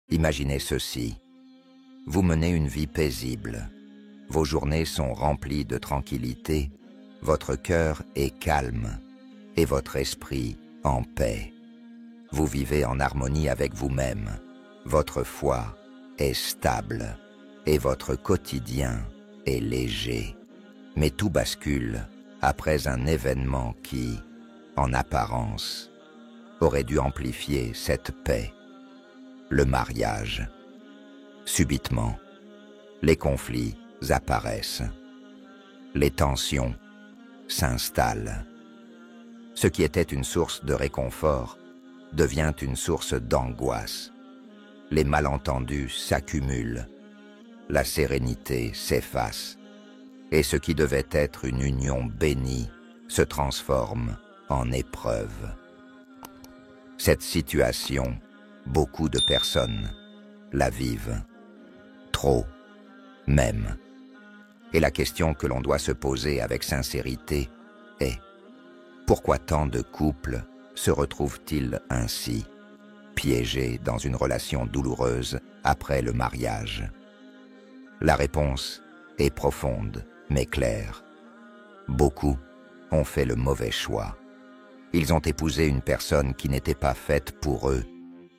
Imaginez ceci. Vous menez une vie paisible. Vos journées sont remplies de tranquillité, votre cœur est calme et votre esprit en paix. Vous vivez en harmonie avec vous-même, votre foi est stable et votre quotidien est léger. Mais tout bascule après un événement qui, en apparence, aurait dû amplifier cette paix. Le mariage. Subitement, les conflits apparaissent. Les tensions s'installent. Ce qui était une source de réconfort devient une source d'angoisse. Les malentendus s'accumulent. La sérénité s'efface. Et ce qui devait être une union bénie se transforme en épreuve. Cette situation, beaucoup de personnes la vivent. Trop, même. Et la question que l'on doit se poser avec sincérité est: pourquoi tant de couples se retrouvent-ils ainsi, piégés dans une relation douloureuse après le mariage? La réponse est profonde, mais claire. Beaucoup ont fait le mauvais choix. Ils ont épousé une personne qui n'était pas faite pour eux,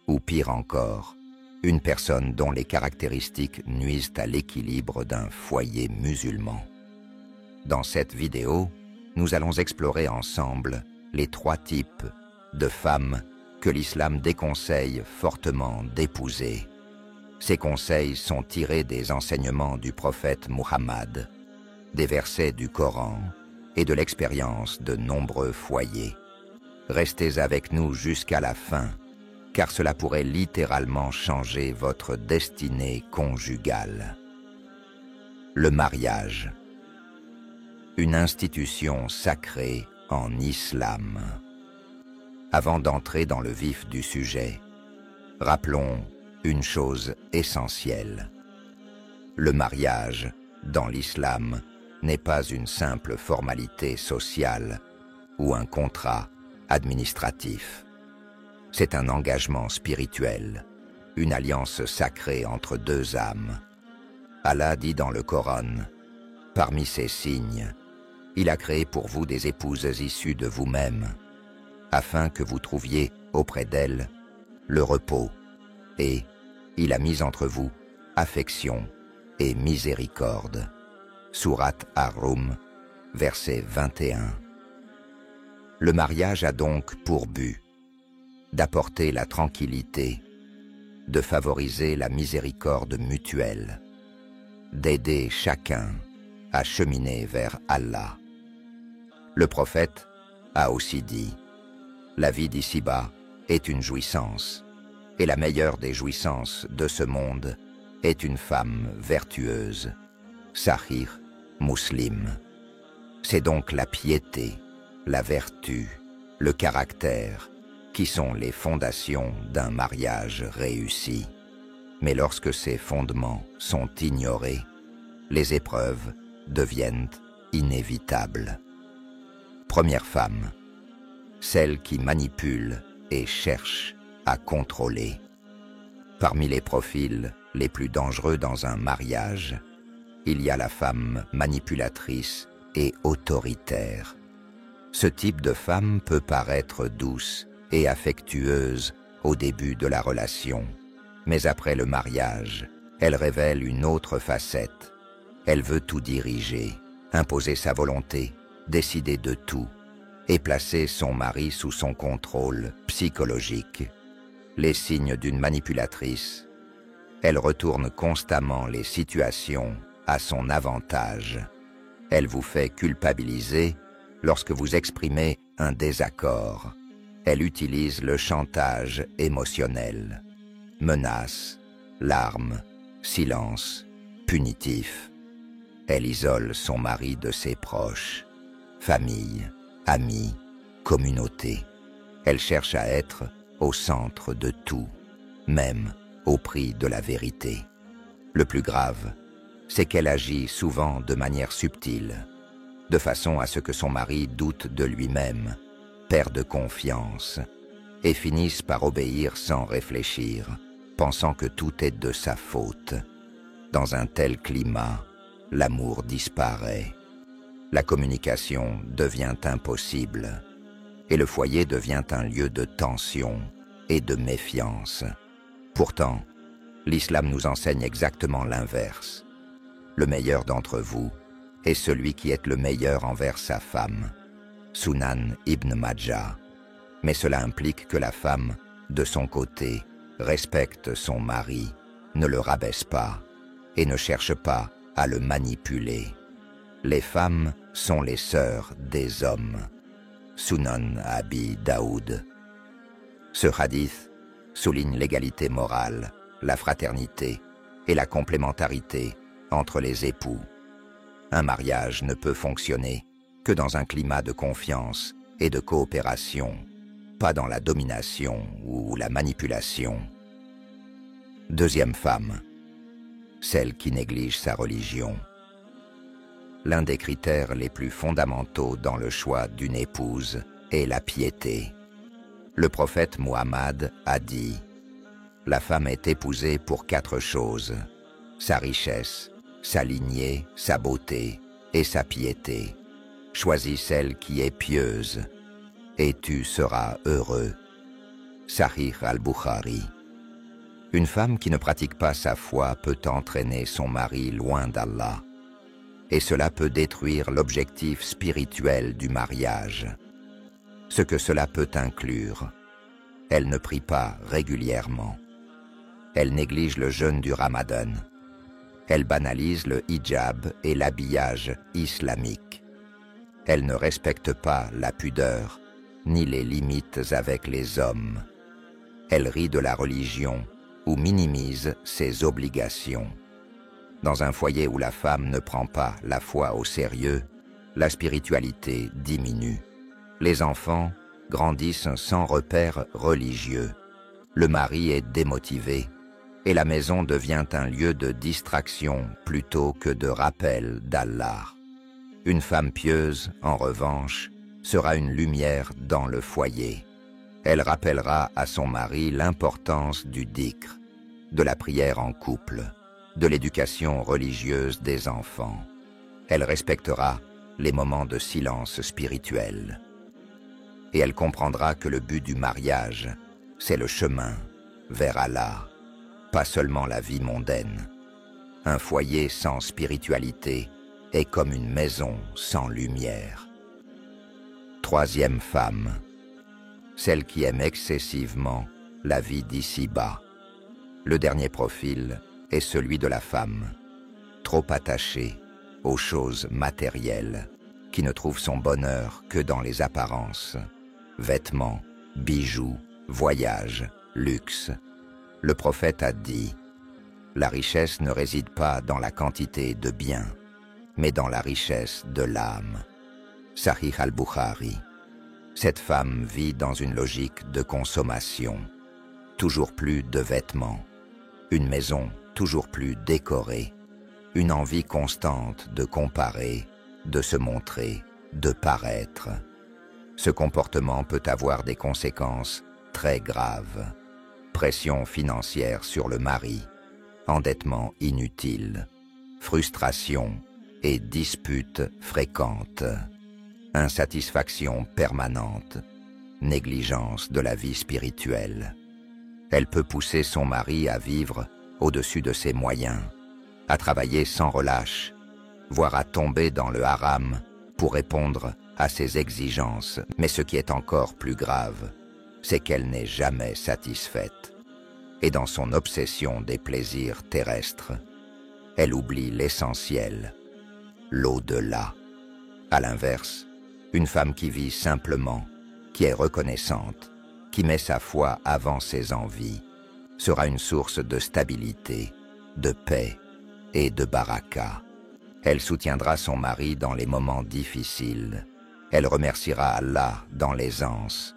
ou pire encore, une personne dont les caractéristiques nuisent à l'équilibre d'un foyer musulman. Dans cette vidéo, nous allons explorer ensemble les 3 types de femmes que l'islam déconseille fortement d'épouser. Ces conseils sont tirés des enseignements du prophète Muhammad, des versets du Coran et de l'expérience de nombreux foyers. Restez avec nous jusqu'à la fin, car cela pourrait littéralement changer votre destinée conjugale. Le mariage. Une institution sacrée en islam. Avant d'entrer dans le vif du sujet, rappelons une chose essentielle. Le mariage, dans l'islam, n'est pas une simple formalité sociale ou un contrat administratif. C'est un engagement spirituel, une alliance sacrée entre 2 âmes. Allah dit dans le Coran: « Parmi ces signes, il a créé pour vous des épouses issues de vous-même, afin que vous trouviez auprès d'elles le repos, et il a mis entre vous affection et miséricorde. » Sourate Ar-Rum, verset 21. Le mariage a donc pour but d'apporter la tranquillité, de favoriser la miséricorde mutuelle, d'aider chacun à cheminer vers Allah. Le prophète a aussi dit: « La vie d'ici-bas est une jouissance, et la meilleure des jouissances de ce monde est une femme vertueuse. » Sahih Muslim. C'est donc la piété, la vertu, le caractère qui sont les fondations d'un mariage réussi. Mais lorsque ces fondements sont ignorés, les épreuves deviennent inévitables. Première femme, celle qui manipule et cherche à contrôler. Parmi les profils les plus dangereux dans un mariage, il y a la femme manipulatrice et autoritaire. Ce type de femme peut paraître douce et affectueuse au début de la relation, mais après le mariage, elle révèle une autre facette. Elle veut tout diriger, imposer sa volonté, décider de tout, et placer son mari sous son contrôle psychologique. Les signes d'une manipulatrice: elle retourne constamment les situations à son avantage. Elle vous fait culpabiliser lorsque vous exprimez un désaccord. Elle utilise le chantage émotionnel. Menaces, larmes, silence, punitif. Elle isole son mari de ses proches, famille, amis, communauté. Elle cherche à être au centre de tout, même au prix de la vérité. Le plus grave, c'est qu'elle agit souvent de manière subtile, de façon à ce que son mari doute de lui-même, perde confiance et finisse par obéir sans réfléchir. pensant que tout est de sa faute. Dans un tel climat, l'amour disparaît. La communication devient impossible et le foyer devient un lieu de tension et de méfiance. Pourtant, l'islam nous enseigne exactement l'inverse. Le meilleur d'entre vous est celui qui est le meilleur envers sa femme. Sunan Ibn Majah. Mais cela implique que la femme, de son côté, respecte son mari, ne le rabaisse pas et ne cherche pas à le manipuler. Les femmes sont les sœurs des hommes. Sunan Abi Daoud. Ce hadith souligne l'égalité morale, la fraternité et la complémentarité entre les époux. Un mariage ne peut fonctionner que dans un climat de confiance et de coopération, pas dans la domination ou la manipulation. Deuxième femme, celle qui néglige sa religion. L'un des critères les plus fondamentaux dans le choix d'une épouse est la piété. Le prophète Muhammad a dit « La femme est épousée pour 4 choses, sa richesse, sa lignée, sa beauté et sa piété. Choisis celle qui est pieuse, et tu seras heureux. » Sahih al-Bukhari. Une femme qui ne pratique pas sa foi peut entraîner son mari loin d'Allah, et cela peut détruire l'objectif spirituel du mariage. Ce que cela peut inclure, elle ne prie pas régulièrement. Elle néglige le jeûne du Ramadan. Elle banalise le hijab et l'habillage islamique. Elle ne respecte pas la pudeur, ni les limites avec les hommes. Elle rit de la religion ou minimise ses obligations. Dans un foyer où la femme ne prend pas la foi au sérieux, la spiritualité diminue. Les enfants grandissent sans repère religieux. Le mari est démotivé et la maison devient un lieu de distraction plutôt que de rappel d'Allah. Une femme pieuse, en revanche, sera une lumière dans le foyer. Elle rappellera à son mari l'importance du dhikr, de la prière en couple, de l'éducation religieuse des enfants. Elle respectera les moments de silence spirituel. Et elle comprendra que le but du mariage, c'est le chemin vers Allah, pas seulement la vie mondaine. Un foyer sans spiritualité est comme une maison sans lumière. Troisième femme, celle qui aime excessivement la vie d'ici-bas. Le dernier profil est celui de la femme, trop attachée aux choses matérielles, qui ne trouve son bonheur que dans les apparences, vêtements, bijoux, voyages, luxe. Le prophète a dit « La richesse ne réside pas dans la quantité de biens, mais dans la richesse de l'âme. » Sahih al-Bukhari. Cette femme vit dans une logique de consommation, toujours plus de vêtements, une maison toujours plus décorée, une envie constante de comparer, de se montrer, de paraître. Ce comportement peut avoir des conséquences très graves. Pression financière sur le mari, endettement inutile, frustration et disputes fréquentes, insatisfaction permanente, négligence de la vie spirituelle. Elle peut pousser son mari à vivre au-dessus de ses moyens, à travailler sans relâche, voire à tomber dans le haram pour répondre à ses exigences. Mais ce qui est encore plus grave, c'est qu'elle n'est jamais satisfaite. Et dans son obsession des plaisirs terrestres, elle oublie l'essentiel, l'au-delà. À l'inverse, une femme qui vit simplement, qui est reconnaissante, qui met sa foi avant ses envies, sera une source de stabilité, de paix et de baraka. Elle soutiendra son mari dans les moments difficiles. Elle remerciera Allah dans l'aisance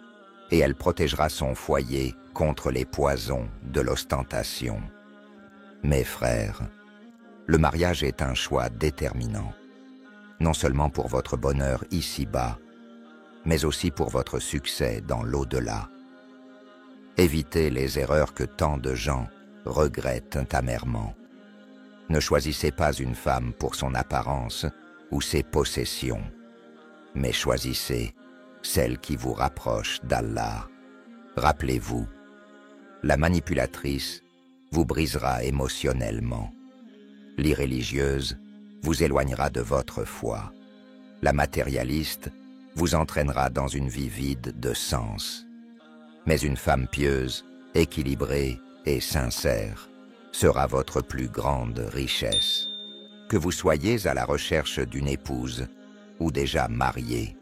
et elle protégera son foyer contre les poisons de l'ostentation. Mes frères, le mariage est un choix déterminant, non seulement pour votre bonheur ici-bas, mais aussi pour votre succès dans l'au-delà. Évitez les erreurs que tant de gens regrettent amèrement. Ne choisissez pas une femme pour son apparence ou ses possessions, mais choisissez celle qui vous rapproche d'Allah. Rappelez-vous, la manipulatrice vous brisera émotionnellement. L'irréligieuse vous éloignera de votre foi. La matérialiste vous entraînera dans une vie vide de sens. Mais une femme pieuse, équilibrée et sincère sera votre plus grande richesse. Que vous soyez à la recherche d'une épouse ou déjà mariée,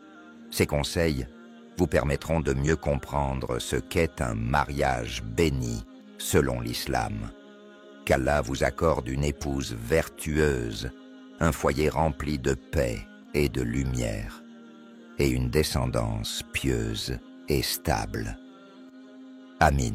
ces conseils vous permettront de mieux comprendre ce qu'est un mariage béni selon l'islam. Qu'Allah vous accorde une épouse vertueuse, un foyer rempli de paix et de lumière, et une descendance pieuse et stable. Amin.